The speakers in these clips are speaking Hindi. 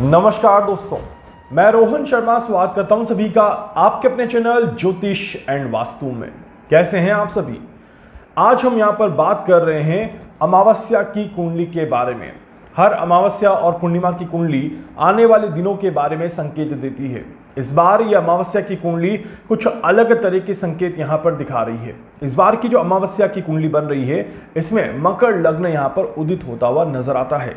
नमस्कार दोस्तों, मैं रोहन शर्मा स्वागत करता हूं सभी का आपके अपने चैनल ज्योतिष एंड वास्तु में। कैसे हैं आप सभी? आज हम यहां पर बात कर रहे हैं अमावस्या की कुंडली के बारे में। हर अमावस्या और पूर्णिमा की कुंडली आने वाले दिनों के बारे में संकेत देती है। इस बार ये अमावस्या की कुंडली कुछ अलग तरह के संकेत यहाँ पर दिखा रही है। इस बार की जो अमावस्या की कुंडली बन रही है, इसमें मकर लग्न यहाँ पर उदित होता हुआ नजर आता है।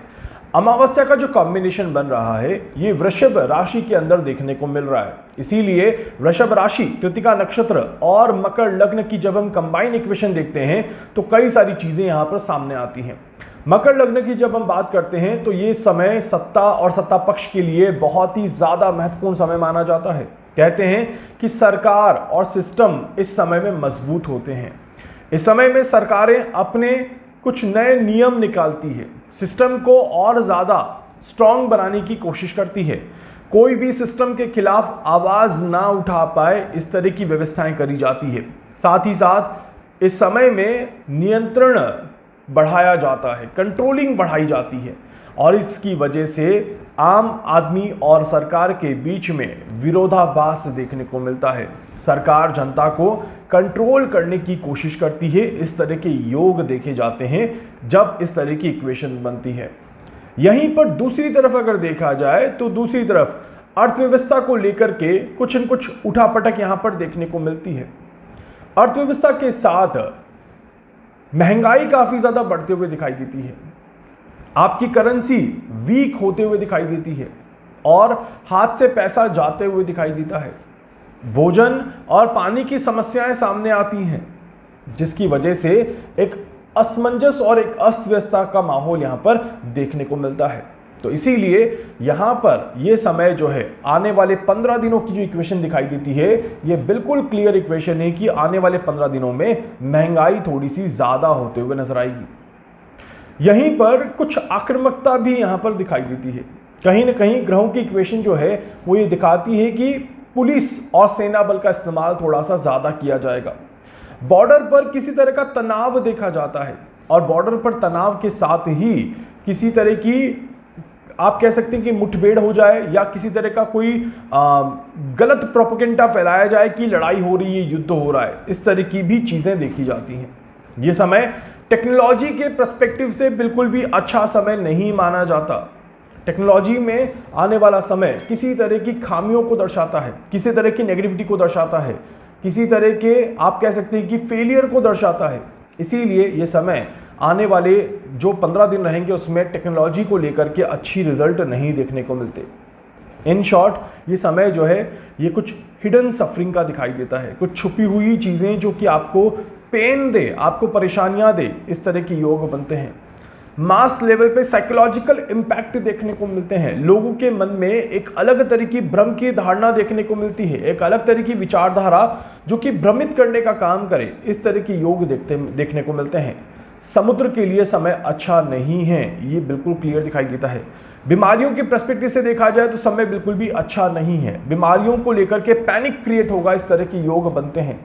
अमावस्या का जो कॉम्बिनेशन बन रहा है, ये वृषभ राशि के अंदर देखने को मिल रहा है। इसीलिए वृषभ राशि, कृतिका नक्षत्र और मकर लग्न की जब हम कंबाइन इक्वेशन देखते हैं तो कई सारी चीजें यहाँ पर सामने आती हैं। मकर लग्न की जब हम बात करते हैं तो ये समय सत्ता और सत्ता पक्ष के लिए बहुत ही ज्यादा महत्वपूर्ण समय माना जाता है। कहते हैं कि सरकार और सिस्टम इस समय में मजबूत होते हैं। इस समय में सरकारें अपने कुछ नए नियम निकालती है, सिस्टम को और ज्यादा स्ट्रांग बनाने की कोशिश करती है। कोई भी सिस्टम के खिलाफ आवाज ना उठा पाए, इस तरह की व्यवस्थाएं करी जाती है। साथ ही साथ इस समय में नियंत्रण बढ़ाया जाता है, कंट्रोलिंग बढ़ाई जाती है और इसकी वजह से आम आदमी और सरकार के बीच में विरोधाभास देखने को मिलता है। सरकार जनता को कंट्रोल करने की कोशिश करती है। इस तरह के योग देखे जाते हैं जब इस तरह की इक्वेशन बनती है। यहीं पर दूसरी तरफ अगर देखा जाए तो दूसरी तरफ अर्थव्यवस्था को लेकर के कुछ न कुछ उठापटक यहां पर देखने को मिलती है। अर्थव्यवस्था के साथ महंगाई काफी ज्यादा बढ़ते हुए दिखाई देती है। आपकी करेंसी वीक होते हुए दिखाई देती है और हाथ से पैसा जाते हुए दिखाई देता है। भोजन और पानी की समस्याएं सामने आती हैं, जिसकी वजह से एक असमंजस और एक अस्त व्यवस्था का माहौल यहां पर देखने को मिलता है। तो इसीलिए यहां पर यह समय जो है, आने वाले 15 दिनों की जो इक्वेशन दिखाई देती है, यह बिल्कुल क्लियर इक्वेशन है कि आने वाले 15 दिनों में महंगाई थोड़ी सी ज्यादा होते हुए नजर आएगी। यहीं पर कुछ आक्रामकता भी यहां पर दिखाई देती है। कहीं ना कहीं ग्रहों की इक्वेशन जो है वो ये दिखाती है कि पुलिस और सेना बल का इस्तेमाल थोड़ा सा ज्यादा किया जाएगा। बॉर्डर पर किसी तरह का तनाव देखा जाता है और बॉर्डर पर तनाव के साथ ही किसी तरह की, आप कह सकते हैं कि मुठभेड़ हो जाए या किसी तरह का कोई गलत प्रोपेगेंडा फैलाया जाए कि लड़ाई हो रही है, युद्ध हो रहा है। इस तरह की भी चीजें देखी जाती हैं। ये समय टेक्नोलॉजी के पर्सपेक्टिव से बिल्कुल भी अच्छा समय नहीं माना जाता। टेक्नोलॉजी में आने वाला समय किसी तरह की खामियों को दर्शाता है, किसी तरह की नेगेटिविटी को दर्शाता है, किसी तरह के, आप कह सकते हैं कि फेलियर को दर्शाता है। इसीलिए ये समय आने वाले जो 15 दिन रहेंगे उसमें टेक्नोलॉजी को लेकर के अच्छी रिजल्ट नहीं देखने को मिलते। इन शॉर्ट, ये समय जो है ये कुछ हिडन सफरिंग का दिखाई देता है, कुछ छुपी हुई चीजें जो कि आपको पेन दे, आपको परेशानियां दे, इस तरह के योग बनते हैं। मास लेवल पे साइकोलॉजिकल इम्पैक्ट देखने को मिलते हैं। लोगों के मन में एक अलग तरह की भ्रम की धारणा देखने को मिलती है, एक अलग तरह की विचारधारा जो कि भ्रमित करने का काम करे, इस तरह के योग देखने को मिलते हैं। समुद्र के लिए समय अच्छा नहीं है, ये बिल्कुल क्लियर दिखाई देता है। बीमारियों के पर्सपेक्टिव से देखा जाए तो समय बिल्कुल भी अच्छा नहीं है। बीमारियों को लेकर के पैनिक क्रिएट होगा, इस तरह के योग बनते हैं।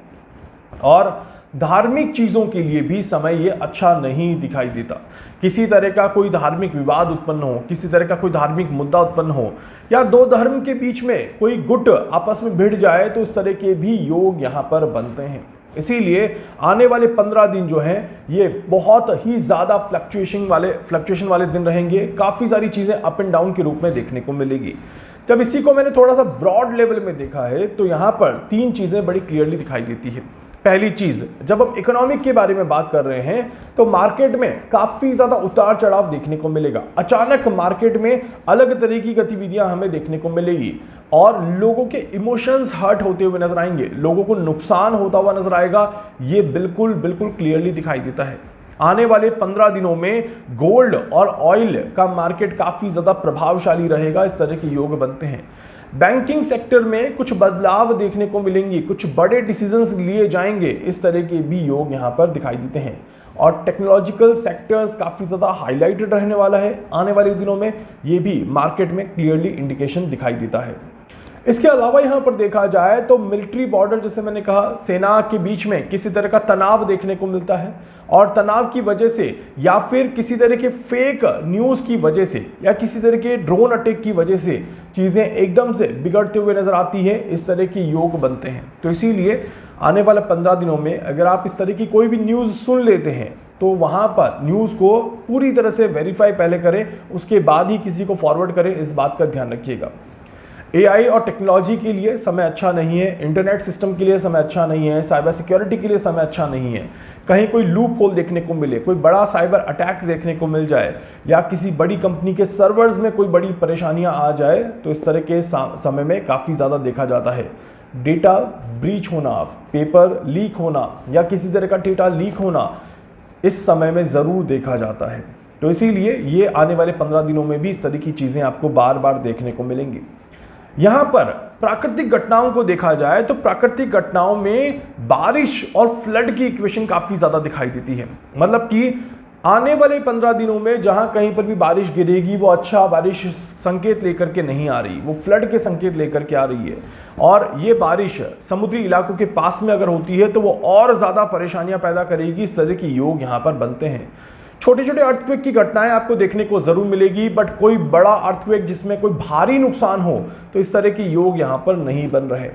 और धार्मिक चीजों के लिए भी समय ये अच्छा नहीं दिखाई देता। किसी तरह का कोई धार्मिक विवाद उत्पन्न हो, किसी तरह का कोई धार्मिक मुद्दा उत्पन्न हो, या दो धर्म के बीच में कोई गुट आपस में भिड़ जाए, तो इस तरह के भी योग यहाँ पर बनते हैं। इसीलिए आने वाले 15 दिन जो हैं ये बहुत ही ज्यादा फ्लक्चुएशन वाले दिन रहेंगे। काफी सारी चीजें अप एंड डाउन के रूप में देखने को मिलेगी। जब इसी को मैंने थोड़ा सा ब्रॉड लेवल में देखा है तो यहाँ पर 3 चीजें बड़ी क्लियरली दिखाई देती है। पहली चीज, जब हम इकोनॉमिक के बारे में बात कर रहे हैं तो मार्केट में काफी ज्यादा उतार चढ़ाव देखने को मिलेगा। अचानक मार्केट में अलग तरह की गतिविधियां हमें देखने को मिलेगी और लोगों के इमोशंस हर्ट होते हुए नजर आएंगे, लोगों को नुकसान होता हुआ नजर आएगा। ये बिल्कुल क्लियरली दिखाई देता है। आने वाले 15 दिनों में गोल्ड और ऑयल का मार्केट काफी ज्यादा प्रभावशाली रहेगा। इस तरह के योग बनते हैं। बैंकिंग सेक्टर में कुछ बदलाव देखने को मिलेंगे, कुछ बड़े डिसीजंस लिए जाएंगे, इस तरह के भी योग यहाँ पर दिखाई देते हैं। और टेक्नोलॉजिकल सेक्टर्स काफी ज्यादा हाईलाइटेड रहने वाला है आने वाले दिनों में, ये भी मार्केट में क्लियरली इंडिकेशन दिखाई देता है। इसके अलावा यहाँ पर देखा जाए तो मिलिट्री बॉर्डर, जैसे मैंने कहा, सेना के बीच में किसी तरह का तनाव देखने को मिलता है और तनाव की वजह से या फिर किसी तरह के फेक न्यूज़ की वजह से या किसी तरह के ड्रोन अटैक की वजह से चीज़ें एकदम से बिगड़ते हुए नजर आती है, इस तरह के योग बनते हैं। तो इसीलिए आने वाले 15 दिनों में अगर आप इस तरह की कोई भी न्यूज़ सुन लेते हैं तो वहाँ पर न्यूज़ को पूरी तरह से वेरीफाई पहले करें, उसके बाद ही किसी को फॉरवर्ड करें, इस बात का ध्यान रखिएगा। एआई और टेक्नोलॉजी के लिए समय अच्छा नहीं है, इंटरनेट सिस्टम के लिए समय अच्छा नहीं है, साइबर सिक्योरिटी के लिए समय अच्छा नहीं है। कहीं कोई लूप होल देखने को मिले, कोई बड़ा साइबर अटैक देखने को मिल जाए या किसी बड़ी कंपनी के सर्वर्स में कोई बड़ी परेशानियां आ जाए तो इस तरह के समय में काफ़ी ज़्यादा देखा जाता है। डेटा ब्रीच होना, पेपर लीक होना या किसी तरह का डेटा लीक होना इस समय में ज़रूर देखा जाता है। तो इसीलिए ये आने वाले 15 दिनों में भी इस तरह की चीज़ें आपको बार बार देखने को मिलेंगी। यहाँ पर प्राकृतिक घटनाओं को देखा जाए तो प्राकृतिक घटनाओं में बारिश और फ्लड की इक्वेशन काफ़ी ज़्यादा दिखाई देती है। मतलब कि आने वाले 15 दिनों में जहाँ कहीं पर भी बारिश गिरेगी वो अच्छा बारिश संकेत लेकर के नहीं आ रही, वो फ्लड के संकेत लेकर के आ रही है। और ये बारिश समुद्री इलाकों के पास में अगर होती है तो वो और ज़्यादा परेशानियाँ पैदा करेगी। इस तरह के योग यहाँ पर बनते हैं। छोटे छोटे अर्थक्वेक की घटनाएं आपको देखने को जरूर मिलेगी, बट कोई बड़ा अर्थक्वेक जिसमें कोई भारी नुकसान हो तो इस तरह के योग यहाँ पर नहीं बन रहे।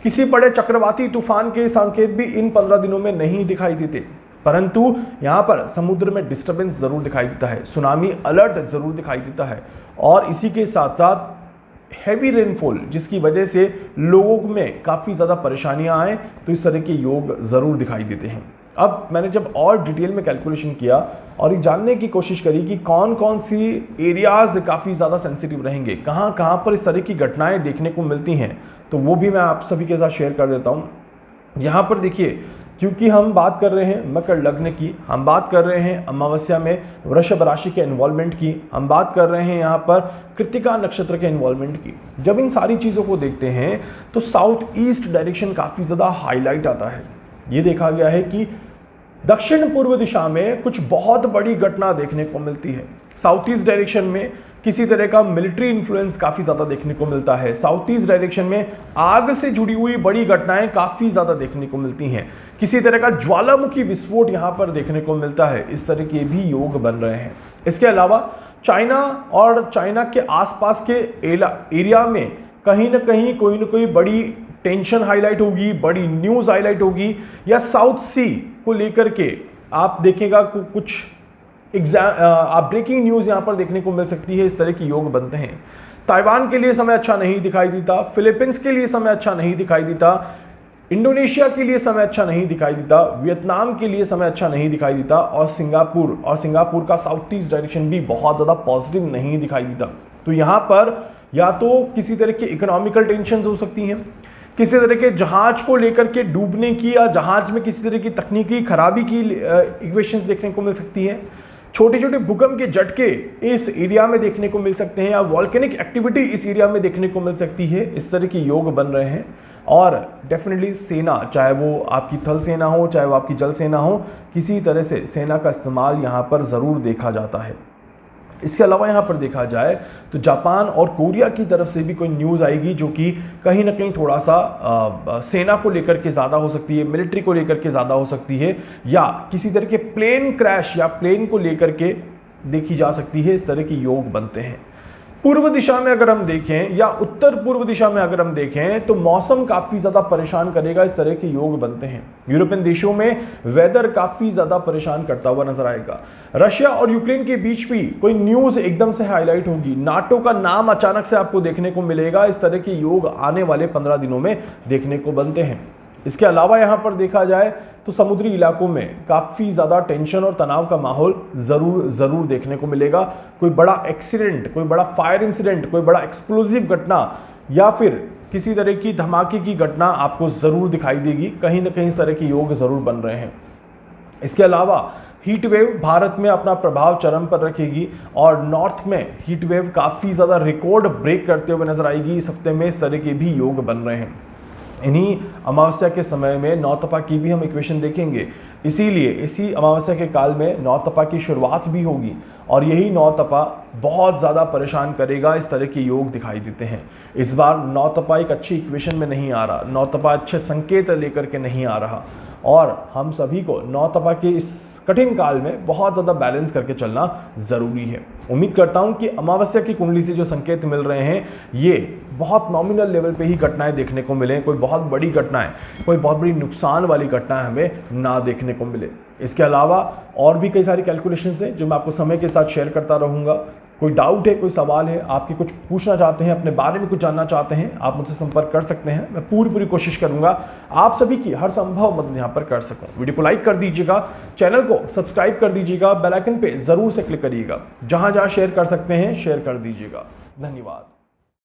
किसी बड़े चक्रवाती तूफान के संकेत भी इन 15 दिनों में नहीं दिखाई देते, परंतु यहाँ पर समुद्र में डिस्टर्बेंस जरूर दिखाई देता है, सुनामी अलर्ट जरूर दिखाई देता है और इसी के साथ साथ हैवी रेनफॉल जिसकी वजह से लोगों में काफ़ी ज़्यादा परेशानियाँ आए तो इस तरह के योग ज़रूर दिखाई देते हैं। अब मैंने जब और डिटेल में कैलकुलेशन किया और ये जानने की कोशिश करी कि कौन कौन सी एरियाज़ काफ़ी ज़्यादा सेंसिटिव रहेंगे, कहाँ कहाँ पर इस तरह की घटनाएं देखने को मिलती हैं, तो वो भी मैं आप सभी के साथ शेयर कर देता हूँ। यहाँ पर देखिए, क्योंकि हम बात कर रहे हैं मकर लग्न की, हम बात कर रहे हैं अमावस्या में वृषभ राशि के इन्वॉल्वमेंट की, हम बात कर रहे हैं यहाँ पर कृत्तिका नक्षत्र के इन्वॉल्वमेंट की। जब इन सारी चीज़ों को देखते हैं तो साउथ ईस्ट डायरेक्शन काफ़ी ज़्यादा हाईलाइट आता है। ये देखा गया है कि दक्षिण पूर्व दिशा में कुछ बहुत बड़ी घटना देखने को मिलती है। साउथ ईस्ट डायरेक्शन में किसी तरह का मिलिट्री इन्फ्लुएंस काफ़ी ज़्यादा देखने को मिलता है। साउथ ईस्ट डायरेक्शन में आग से जुड़ी हुई बड़ी घटनाएं काफ़ी ज़्यादा देखने को मिलती हैं। किसी तरह का ज्वालामुखी विस्फोट यहाँ पर देखने को मिलता है। इस तरह के भी योग बन रहे हैं। इसके अलावा चाइना और चाइना के आसपास के एरिया में कहीं ना कहीं कोई ना कोई बड़ी टेंशन हाईलाइट होगी, बड़ी न्यूज़ हाईलाइट होगी, या साउथ सी को लेकर के आप देखेगा कुछ आप ब्रेकिंग न्यूज़ यहाँ पर देखने को मिल सकती है। इस तरह की योग बनते हैं। ताइवान के लिए समय अच्छा नहीं दिखाई देता, फिलीपींस के लिए समय अच्छा नहीं दिखाई देता, इंडोनेशिया के लिए समय अच्छा नहीं दिखाई देता, वियतनाम के लिए समय अच्छा नहीं दिखाई देता और सिंगापुर का साउथ ईस्ट डायरेक्शन भी बहुत ज़्यादा पॉजिटिव नहीं दिखाई देता। तो यहाँ पर या तो किसी तरह की इकोनॉमिकल टेंशन हो सकती हैं, किसी तरह के जहाज को लेकर के डूबने की या जहाज में किसी तरह की तकनीकी खराबी की इक्वेशंस देखने को मिल सकती हैं। छोटे छोटे भूकंप के झटके इस एरिया में देखने को मिल सकते हैं या वॉल्केनिक एक्टिविटी इस एरिया में देखने को मिल सकती है। इस तरह के योग बन रहे हैं। और डेफिनेटली सेना, चाहे वो आपकी थल सेना हो चाहे वो आपकी जल सेना हो, किसी तरह से सेना का इस्तेमाल यहाँ पर ज़रूर देखा जाता है। इसके अलावा यहाँ पर देखा जाए तो जापान और कोरिया की तरफ से भी कोई न्यूज़ आएगी जो कि कहीं ना कहीं थोड़ा सा सेना को लेकर के ज़्यादा हो सकती है, मिलिट्री को लेकर के ज़्यादा हो सकती है, या किसी तरह के प्लेन क्रैश या प्लेन को लेकर के देखी जा सकती है। इस तरह के योग बनते हैं। पूर्व दिशा में अगर हम देखें या उत्तर पूर्व दिशा में अगर हम देखें तो मौसम काफ़ी ज़्यादा परेशान करेगा। इस तरह के योग बनते हैं। यूरोपियन देशों में वेदर काफ़ी ज़्यादा परेशान करता हुआ नजर आएगा। रशिया और यूक्रेन के बीच भी कोई न्यूज़ एकदम से हाईलाइट होगी। नाटो का नाम अचानक से आपको देखने को मिलेगा। इस तरह के योग आने वाले 15 दिनों में देखने को बनते हैं। इसके अलावा यहाँ पर देखा जाए तो समुद्री इलाकों में काफ़ी ज़्यादा टेंशन और तनाव का माहौल ज़रूर देखने को मिलेगा। कोई बड़ा एक्सीडेंट, कोई बड़ा फायर इंसिडेंट, कोई बड़ा एक्सप्लोजिव घटना या फिर किसी तरह की धमाके की घटना आपको ज़रूर दिखाई देगी। कहीं ना कहीं इस तरह के योग ज़रूर बन रहे हैं। इसके अलावा हीट वेव भारत में अपना प्रभाव चरम पर रखेगी और नॉर्थ में हीट वेव काफ़ी ज़्यादा रिकॉर्ड ब्रेक करते हुए नजर आएगी। इस हफ्ते में इस तरह के भी योग बन रहे हैं। इन्हीं अमावस्या के समय में नौतपा की भी हम इक्वेशन देखेंगे। इसीलिए इसी अमावस्या के काल में नौतपा की शुरुआत भी होगी और यही नौतपा बहुत ज़्यादा परेशान करेगा, इस तरह के योग दिखाई देते हैं। इस बार 9 तपा एक अच्छी इक्वेशन में नहीं आ रहा, 9 तपा अच्छे संकेत लेकर के नहीं आ रहा, और हम सभी को 9 तपा के इस कठिन काल में बहुत ज़्यादा बैलेंस करके चलना ज़रूरी है। उम्मीद करता हूं कि अमावस्या की कुंडली से जो संकेत मिल रहे हैं ये बहुत नॉमिनल लेवल पे ही घटनाएं देखने को मिले, कोई बहुत बड़ी घटनाएं, कोई बहुत बड़ी नुकसान वाली घटनाएं हमें ना देखने को मिले। इसके अलावा और भी कई सारी कैलकुलेशंस हैं जो मैं आपको समय के साथ शेयर करता रहूँगा। कोई डाउट है, कोई सवाल है, आपके कुछ पूछना चाहते हैं, अपने बारे में कुछ जानना चाहते हैं, आप मुझसे संपर्क कर सकते हैं। मैं पूरी कोशिश करूंगा आप सभी की हर संभव मदद यहां पर कर सकूं। वीडियो को लाइक कर दीजिएगा, चैनल को सब्सक्राइब कर दीजिएगा, बेल आइकन पे जरूर से क्लिक करिएगा, जहां जहां शेयर कर सकते हैं शेयर कर दीजिएगा। धन्यवाद।